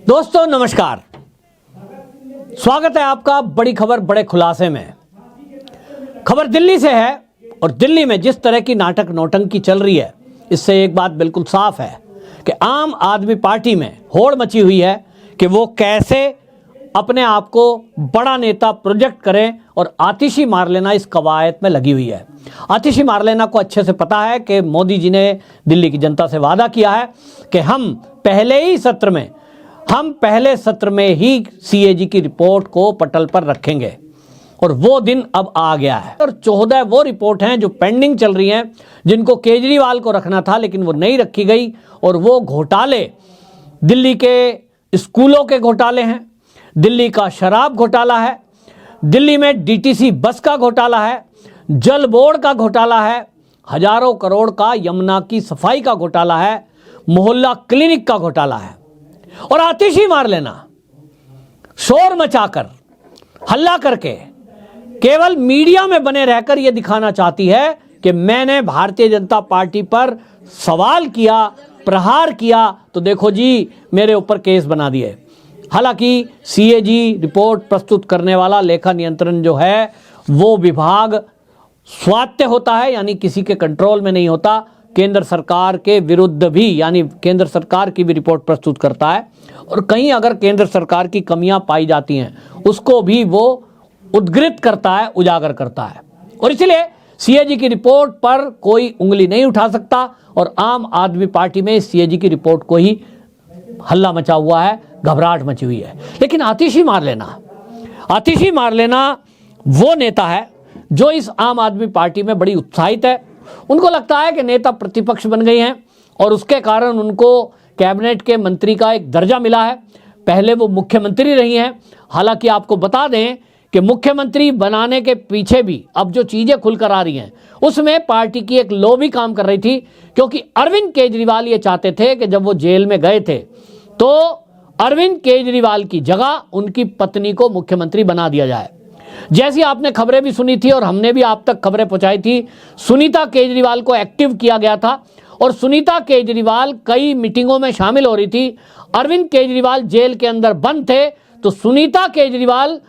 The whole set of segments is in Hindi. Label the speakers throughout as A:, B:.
A: दोस्तों नमस्कार, स्वागत है आपका बड़ी खबर बड़े खुलासे में। खबर दिल्ली से है और दिल्ली में जिस तरह की नाटक नौटंकी चल रही है, इससे एक बात बिल्कुल साफ है कि आम आदमी पार्टी में होड़ मची हुई है कि वो कैसे अपने आप को बड़ा नेता प्रोजेक्ट करें और आतिशी मार लेना इस कवायद में लगी हुई है। आतिशी मार लेना को अच्छे से पता है कि मोदी जी ने दिल्ली की जनता से वादा किया है कि हम पहले सत्र में ही सीएजी की रिपोर्ट को पटल पर रखेंगे और वो दिन अब आ गया है। और 14 वो रिपोर्ट हैं जो पेंडिंग चल रही हैं, जिनको केजरीवाल को रखना था लेकिन वो नहीं रखी गई। और वो घोटाले दिल्ली के स्कूलों के घोटाले हैं, दिल्ली का शराब घोटाला है, दिल्ली में डीटीसी बस का घोटाला है, जल बोर्ड का घोटाला है, हजारों करोड़ का यमुना की सफाई का घोटाला है, मोहल्ला क्लिनिक का घोटाला है। और आतिशी मार लेना, शोर मचाकर, हल्ला करके, केवल मीडिया में बने रहकर यह दिखाना चाहती है कि मैंने भारतीय जनता पार्टी पर सवाल किया, प्रहार किया तो देखो जी मेरे ऊपर केस बना दिए। हालांकि सीएजी रिपोर्ट प्रस्तुत करने वाला लेखा नियंत्रण जो है वो विभाग स्वायत्त होता है, यानी किसी के कंट्रोल में नहीं होता। केंद्र सरकार के विरुद्ध भी, यानी केंद्र सरकार की भी रिपोर्ट प्रस्तुत करता है और कहीं अगर केंद्र सरकार की कमियां पाई जाती हैं उसको भी वो उद्घृत करता है, उजागर करता है। और इसलिए सीएजी की रिपोर्ट पर कोई उंगली नहीं उठा सकता और आम आदमी पार्टी में सीएजी की रिपोर्ट को ही हल्ला मचा हुआ है, घबराहट मची हुई है। लेकिन आतिशी मार लेना वो नेता है जो इस आम आदमी पार्टी में बड़ी उत्साहित है। उनको लगता है कि नेता प्रतिपक्ष बन गई हैं और उसके कारण उनको कैबिनेट के मंत्री का एक दर्जा मिला है। पहले वो मुख्यमंत्री रही हैं। हालांकि आपको बता दें कि मुख्यमंत्री बनाने के पीछे भी अब जो चीजें खुलकर आ रही हैं उसमें पार्टी की एक लॉबी काम कर रही थी, क्योंकि अरविंद केजरीवाल ये चाहते थे कि जब वो जेल में गए थे तो अरविंद केजरीवाल की जगह उनकी पत्नी को मुख्यमंत्री बना दिया जाए। जैसी आपने खबरें भी सुनी थी और हमने भी आप तक खबरें पहुंचाई थी, सुनीता केजरीवाल को एक्टिव किया गया था और सुनीता केजरीवाल कई मीटिंगों में शामिल हो रही थी। अरविंद केजरीवाल जेल के अंदर बंद थे तो सुनीता केजरीवाल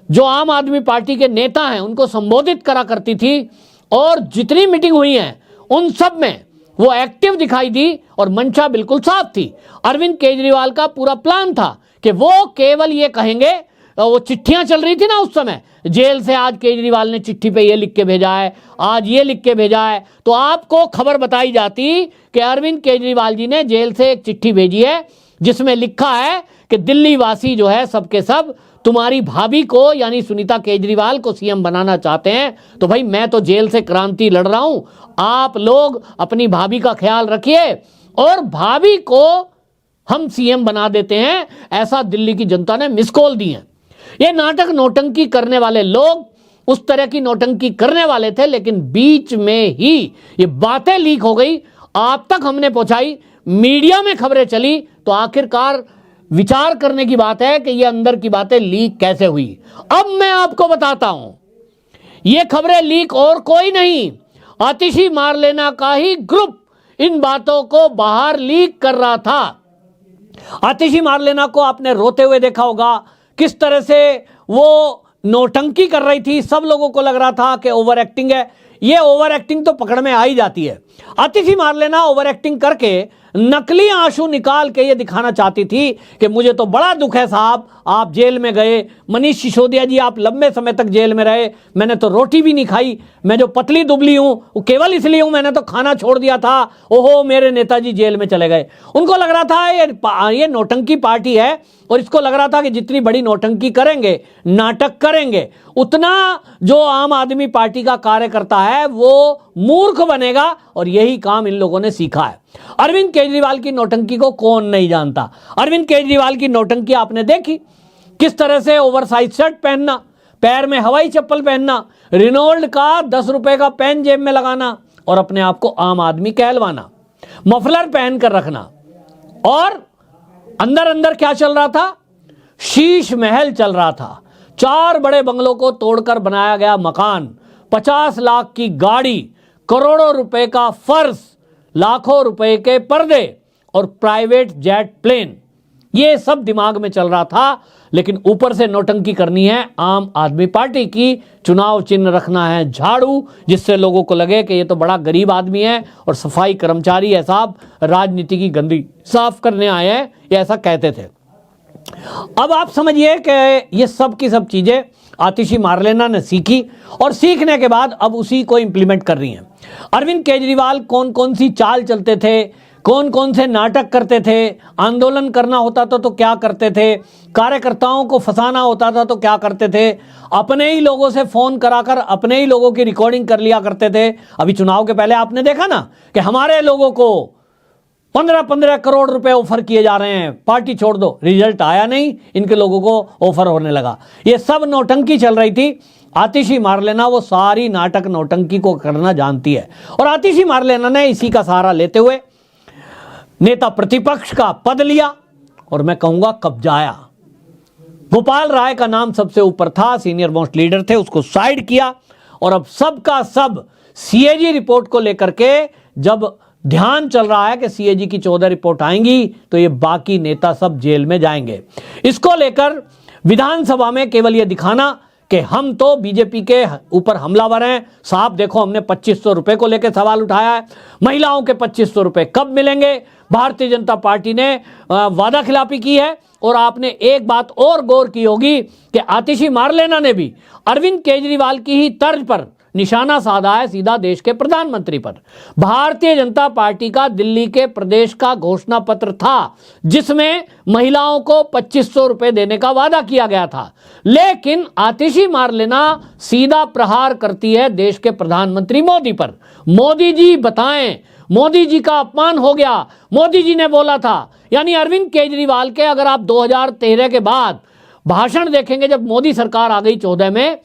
A: जो आम आदमी पार्टी के नेता हैं उनको संबोधित करा करती थी और जितनी मीटिंग हुई हैं उन सब में वो एक्टिव दिखाई दी और मंशा बिल्कुल साफ थी। अरविंद केजरीवाल का पूरा प्लान था कि वो केवल ये कहेंगे, वो चिट्ठियां चल रही थी ना उस समय जेल से, आज केजरीवाल ने चिट्ठी पे ये लिख के भेजा है, आज ये लिख के भेजा है, तो आपको खबर बताई जाती कि अरविंद केजरीवाल जी ने जेल से एक चिट्ठी भेजी है जिसमें लिखा है कि दिल्ली वासी जो है सबके सब तुम्हारी भाभी को यानी सुनीता केजरीवाल को सीएम बनाना चाहते हैं, तो भाई मैं तो जेल से क्रांति लड़ रहा हूं, आप लोग अपनी भाभी का ख्याल रखिए और भाभी को हम सीएम बना देते हैं। ऐसा दिल्ली की जनता ने मिस कॉल दी है। ये नाटक नौटंकी करने वाले लोग उस तरह की नौटंकी करने वाले थे, लेकिन बीच में ही ये बातें लीक हो गई, आप तक हमने पहुंचाई, मीडिया में खबरें चली, तो आखिरकार विचार करने की बात है कि ये अंदर की बातें लीक कैसे हुई। अब मैं आपको बताता हूं, ये खबरें लीक और कोई नहीं, आतिशी मार लेना का ही ग्रुप इन बातों को बाहर लीक कर रहा था। आतिशी मार लेना को आपने रोते हुए देखा होगा, किस तरह से वो नौटंकी कर रही थी। सब लोगों को लग रहा था कि ओवर एक्टिंग है। ये ओवर एक्टिंग तो पकड़ में आ ही जाती है। आतिशी मार लेना ओवर एक्टिंग करके नकली आंसू निकाल के ये दिखाना चाहती थी कि मुझे तो बड़ा दुख है साहब, आप जेल में गए, मनीष सिसोदिया जी आप लंबे समय तक जेल में रहे, मैंने तो रोटी भी नहीं खाई, मैं जो पतली दुबली हूं वो केवल इसलिए हूं, मैंने तो खाना छोड़ दिया था, ओहो मेरे नेताजी जेल में चले गए। उनको लग रहा था ये नौटंकी पार्टी है और इसको लग रहा था कि जितनी बड़ी नौटंकी करेंगे, नाटक करेंगे, उतना जो आम आदमी पार्टी का कार्यकर्ता है वो मूर्ख बनेगा और यही काम इन लोगों ने सीखा है। अरविंद केजरीवाल की नौटंकी को कौन नहीं जानता। अरविंद केजरीवाल की नौटंकी आपने देखी, किस तरह से ओवरसाइज शर्ट पहनना, पैर में हवाई चप्पल पहनना, रिनोल्ड का 10 रुपए का पेन जेब में लगाना और अपने आप को आम आदमी कहलवाना, मफलर पहन कर रखना। और अंदर अंदर क्या चल रहा था, शीश महल चल रहा था। 4 बड़े बंगलों को तोड़कर बनाया गया मकान, 50 लाख की गाड़ी, करोड़ों रुपए का फर्श, लाखों रुपए के पर्दे और प्राइवेट जेट प्लेन, ये सब दिमाग में चल रहा था, लेकिन ऊपर से नौटंकी करनी है आम आदमी पार्टी की। चुनाव चिन्ह रखना है झाड़ू, जिससे लोगों को लगे कि ये तो बड़ा गरीब आदमी है और सफाई कर्मचारी है साहब, राजनीति की गंदी साफ करने आए हैं, ये ऐसा कहते थे। अब आप समझिए कि ये सब की सब चीजें आतिशी मार्लेना ने सीखी और सीखने के बाद अब उसी को इंप्लीमेंट कर रही हैं। अरविंद केजरीवाल कौन कौन सी चाल चलते थे, कौन कौन से नाटक करते थे, आंदोलन करना होता था तो क्या करते थे, कार्यकर्ताओं को फंसाना होता था तो क्या करते थे, अपने ही लोगों से फोन कराकर अपने ही लोगों की रिकॉर्डिंग कर लिया करते थे। अभी चुनाव के पहले आपने देखा ना कि हमारे लोगों को 15-15 करोड़ रुपए ऑफर किए जा रहे हैं, पार्टी छोड़ दो। रिजल्ट आया नहीं, इनके लोगों को ऑफर होने लगा। ये सब नौटंकी चल रही थी। आतिशी मार्लेना वो सारी नाटक नौटंकी को करना जानती है और आतिशी मार्लेना ने इसी का सहारा लेते हुए नेता प्रतिपक्ष का पद लिया और मैं कहूंगा कब्जाया। गोपाल राय का नाम सबसे ऊपर था, सीनियर मोस्ट लीडर थे, उसको साइड किया और अब सबका सब सीएजी रिपोर्ट को लेकर के जब ध्यान चल रहा है कि सीएजी की 14 रिपोर्ट आएंगी तो ये बाकी नेता सब जेल में जाएंगे। इसको लेकर विधानसभा में केवल ये दिखाना कि हम तो बीजेपी के ऊपर हमलावर हैं, साहब देखो हमने 2500 रुपए को लेकर सवाल उठाया है, महिलाओं के 2500 रुपए कब मिलेंगे, भारतीय जनता पार्टी ने वादा खिलाफी की है। और आपने एक बात और गौर की होगी कि आतिशी मार्लेना ने भी अरविंद केजरीवाल की ही तर्ज पर निशाना साधा है सीधा देश के प्रधानमंत्री पर। भारतीय जनता पार्टी का दिल्ली के प्रदेश का घोषणा पत्र था जिसमें महिलाओं को 2500 रुपए देने का वादा किया गया था, लेकिन आतिशी मार्लेना सीधा प्रहार करती है देश के प्रधानमंत्री मोदी पर। मोदी जी बताएं, मोदी जी का अपमान हो गया, मोदी जी ने बोला था। यानी अरविंद केजरीवाल के अगर आप 2013 के बाद भाषण देखेंगे, जब मोदी सरकार आ गई 14 में,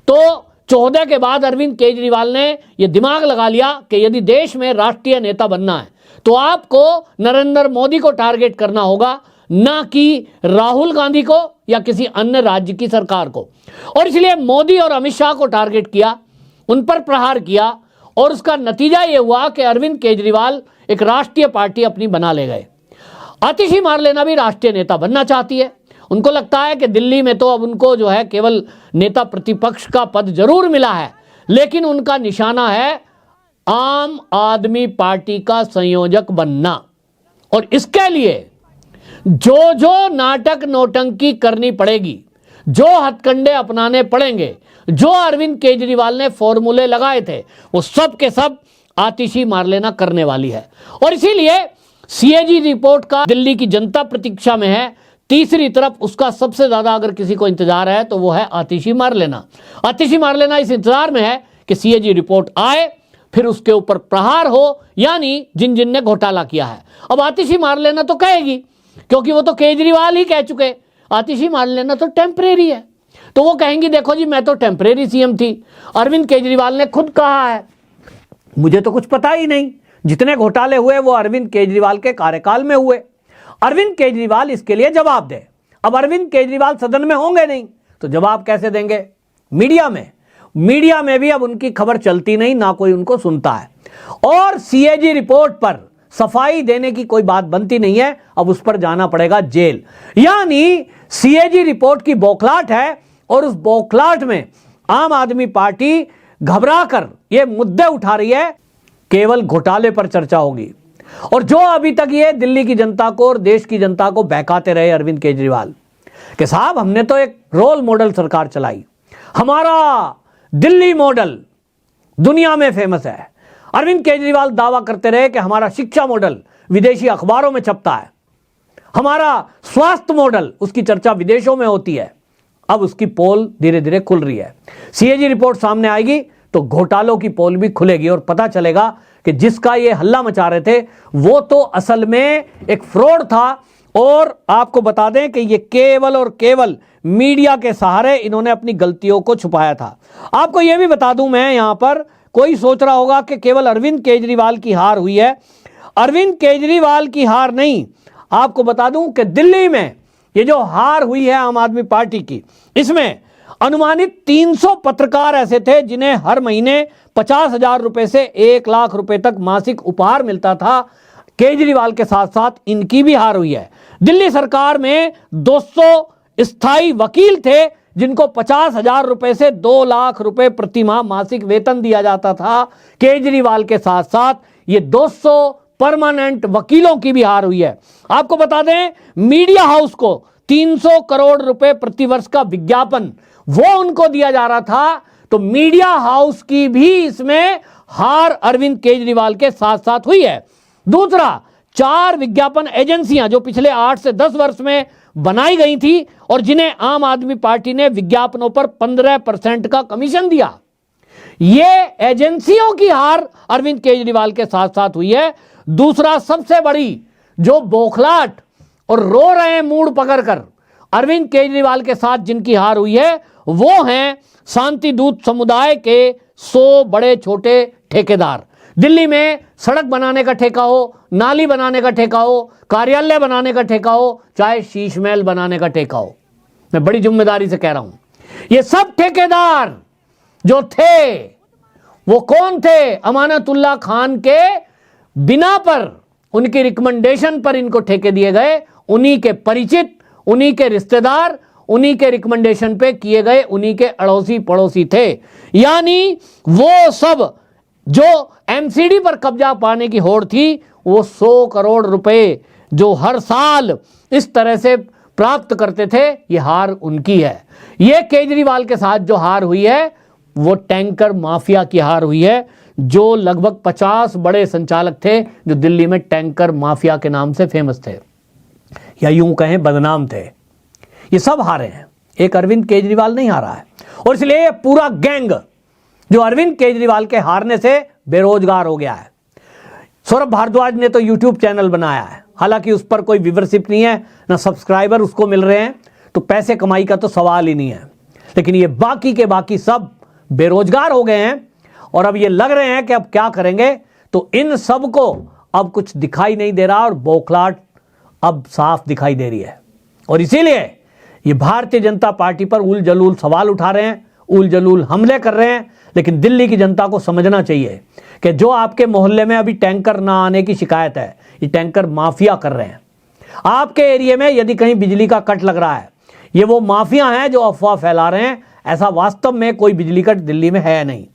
A: तो 14 के बाद अरविंद केजरीवाल ने यह दिमाग लगा लिया कि यदि देश में राष्ट्रीय नेता बनना है तो आपको नरेंद्र मोदी को टारगेट करना होगा, ना कि राहुल गांधी को या किसी अन्य राज्य की सरकार को। और इसलिए मोदी और अमित शाह को टारगेट किया, उन पर प्रहार किया और उसका नतीजा यह हुआ कि अरविंद केजरीवाल एक राष्ट्रीय पार्टी अपनी बना ले गए। आतिशी मार्लेना भी राष्ट्रीय नेता बनना चाहती है। उनको लगता है कि दिल्ली में तो अब उनको जो है केवल नेता प्रतिपक्ष का पद जरूर मिला है, लेकिन उनका निशाना है आम आदमी पार्टी का संयोजक बनना। और इसके लिए जो जो नाटक नौटंकी करनी पड़ेगी, जो हथकंडे अपनाने पड़ेंगे, जो अरविंद केजरीवाल ने फॉर्मूले लगाए थे, वो सब के सब आतिशी मार्लेना करने वाली है। और इसीलिए सीएजी रिपोर्ट का दिल्ली की जनता प्रतीक्षा में है। तीसरी तरफ उसका सबसे ज्यादा अगर किसी को इंतजार है तो वो है आतिशी मार्लेना। आतिशी मार्लेना इस इंतजार में है कि सीएजी रिपोर्ट आए, फिर उसके ऊपर प्रहार हो, यानी जिन जिन ने घोटाला किया है। अब आतिशी मार्लेना तो कहेगी, क्योंकि वो तो केजरीवाल ही कह चुके, आतिशी मार्लेना तो टेम्परेरी है, तो वो कहेंगी देखो जी मैं तो टेम्परेरी सीएम थी, अरविंद केजरीवाल ने खुद कहा है, मुझे तो कुछ पता ही नहीं, जितने घोटाले हुए वो अरविंद केजरीवाल के कार्यकाल में हुए। अरविंद केजरीवाल इसके लिए जवाब दे। अब अरविंद केजरीवाल सदन में होंगे नहीं तो जवाब कैसे देंगे? मीडिया में भी अब उनकी खबर चलती नहीं, ना कोई उनको सुनता है। और सीएजी रिपोर्ट पर सफाई देने की कोई बात बनती नहीं है, अब उस पर जाना पड़ेगा जेल। यानी सीएजी रिपोर्ट की बौखलाहट है और उस बौखलाहट में आम आदमी पार्टी घबरा कर ये मुद्दे उठा रही है, केवल घोटाले पर चर्चा होगी। और जो अभी तक ये दिल्ली की जनता को और देश की जनता को बहकाते रहे अरविंद केजरीवाल कि साहब हमने तो एक रोल मॉडल सरकार चलाई, हमारा दिल्ली मॉडल दुनिया में फेमस है। अरविंद केजरीवाल दावा करते रहे कि हमारा शिक्षा मॉडल विदेशी अखबारों में छपता है, हमारा स्वास्थ्य मॉडल, उसकी चर्चा विदेशों में होती है। अब उसकी पोल धीरे धीरे खुल रही है। सीएजी रिपोर्ट सामने आएगी तो घोटालों की पोल भी खुलेगी और पता चलेगा कि जिसका ये हल्ला मचा रहे थे वो तो असल में एक फ्रॉड था। और आपको बता दें कि ये केवल और केवल मीडिया के सहारे इन्होंने अपनी गलतियों को छुपाया था। आपको यह भी बता दूं मैं, यहां पर कोई सोच रहा होगा कि केवल अरविंद केजरीवाल की हार हुई है। अरविंद केजरीवाल की हार नहीं, आपको बता दूं कि दिल्ली में ये जो हार हुई है आम आदमी पार्टी की, इसमें अनुमानित 300 पत्रकार ऐसे थे जिन्हें हर महीने 50,000 रुपए से 1 लाख रुपए तक मासिक उपहार मिलता था। केजरीवाल के साथ साथ इनकी भी हार हुई है। दिल्ली सरकार में 200 स्थायी वकील थे जिनको 50,000 रुपए से 2 लाख रुपए प्रति माह मासिक वेतन दिया जाता था। केजरीवाल के साथ साथ ये 200 परमानेंट वकीलों की भी हार हुई है। आपको बता दें, मीडिया हाउस को 300 करोड़ रुपए प्रतिवर्ष का विज्ञापन वो उनको दिया जा रहा था, तो मीडिया हाउस की भी इसमें हार अरविंद केजरीवाल के साथ साथ हुई है। दूसरा, 4 विज्ञापन एजेंसियां जो पिछले 8 से 10 वर्ष में बनाई गई थी और जिन्हें आम आदमी पार्टी ने विज्ञापनों पर 15% का कमीशन दिया, ये एजेंसियों की हार अरविंद केजरीवाल के साथ साथ हुई है। दूसरा, सबसे बड़ी जो बौखलाहट और रो रहे हैं मूड पकड़कर अरविंद केजरीवाल के साथ जिनकी हार हुई है, वो हैं शांति दूत समुदाय के 100 बड़े छोटे ठेकेदार। दिल्ली में सड़क बनाने का ठेका हो, नाली बनाने का ठेका हो, कार्यालय बनाने का ठेका हो, चाहे शीश महल बनाने का ठेका हो, मैं बड़ी जिम्मेदारी से कह रहा हूं, ये सब ठेकेदार जो थे वो कौन थे? अमानतुल्लाह खान के बिना पर, उनकी रिकमेंडेशन पर इनको ठेके दिए गए। उन्हीं के परिचित, उन्हीं के रिश्तेदार, उन्हीं के रिकमेंडेशन पे किए गए, उन्हीं के अड़ोसी पड़ोसी थे। यानी वो सब जो एमसीडी पर कब्जा पाने की होड़ थी, वो 100 करोड़ रुपए जो हर साल इस तरह से प्राप्त करते थे, ये हार उनकी है। ये केजरीवाल के साथ जो हार हुई है वो टैंकर माफिया की हार हुई है, जो लगभग 50 बड़े संचालक थे जो दिल्ली में टैंकर माफिया के नाम से फेमस थे, या यूं कहें बदनाम थे। ये सब हारे हैं, एक अरविंद केजरीवाल नहीं हारा है। और इसलिए ये पूरा गैंग जो अरविंद केजरीवाल के हारने से बेरोजगार हो गया है। सौरभ भारद्वाज ने तो यूट्यूब चैनल बनाया है, हालांकि उस पर कोई व्यूवरशिप नहीं है, ना सब्सक्राइबर उसको मिल रहे हैं, तो पैसे कमाई का तो सवाल ही नहीं है। लेकिन ये बाकी के बाकी सब बेरोजगार हो गए हैं और अब ये लग रहे हैं कि अब क्या करेंगे, तो इन सब को अब कुछ दिखाई नहीं दे रहा और बौखलाहट अब साफ दिखाई दे रही है। और इसीलिए ये भारतीय जनता पार्टी पर उल जलूल सवाल उठा रहे हैं, उल जलूल हमले कर रहे हैं। लेकिन दिल्ली की जनता को समझना चाहिए कि जो आपके मोहल्ले में अभी टैंकर ना आने की शिकायत है, ये टैंकर माफिया कर रहे हैं। आपके एरिया में यदि कहीं बिजली का कट लग रहा है, ये वो माफिया हैं जो अफवाह फैला रहे हैं। ऐसा वास्तव में कोई बिजली कट दिल्ली में है नहीं।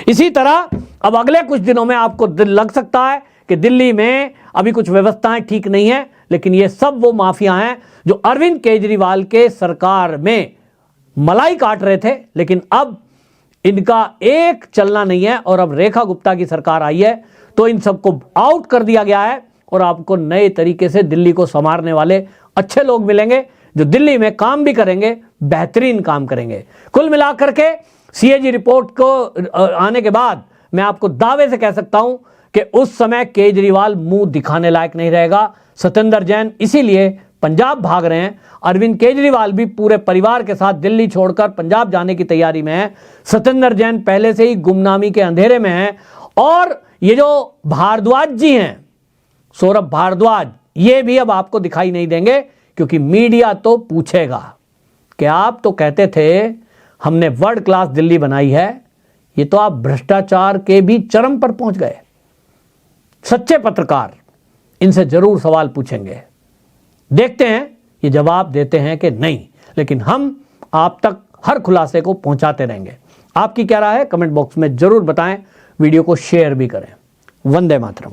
A: इसी तरह अब अगले कुछ दिनों में आपको लग सकता है कि दिल्ली में अभी कुछ व्यवस्थाएं ठीक नहीं है, लेकिन ये सब वो माफिया हैं जो अरविंद केजरीवाल के सरकार में मलाई काट रहे थे, लेकिन अब इनका एक चलना नहीं है। और अब रेखा गुप्ता की सरकार आई है तो इन सबको आउट कर दिया गया है और आपको नए तरीके से दिल्ली को संवारने वाले अच्छे लोग मिलेंगे जो दिल्ली में काम भी करेंगे, बेहतरीन काम करेंगे। कुल मिलाकर के सीएजी रिपोर्ट को आने के बाद मैं आपको दावे से कह सकता हूं कि उस समय केजरीवाल मुंह दिखाने लायक नहीं रहेगा। सत्येंद्र जैन इसीलिए पंजाब भाग रहे हैं। अरविंद केजरीवाल भी पूरे परिवार के साथ दिल्ली छोड़कर पंजाब जाने की तैयारी में है। सत्येंद्र जैन पहले से ही गुमनामी के अंधेरे में है। और ये जो भारद्वाज जी हैं, सौरभ भारद्वाज, ये भी अब आपको दिखाई नहीं देंगे, क्योंकि मीडिया तो पूछेगा कि आप तो कहते थे हमने वर्ल्ड क्लास दिल्ली बनाई है, ये तो आप भ्रष्टाचार के भी चरम पर पहुंच गए। सच्चे पत्रकार इनसे जरूर सवाल पूछेंगे। देखते हैं ये जवाब देते हैं कि नहीं, लेकिन हम आप तक हर खुलासे को पहुंचाते रहेंगे। आपकी क्या राय है कमेंट बॉक्स में जरूर बताएं, वीडियो को शेयर भी करें। वंदे मातरम।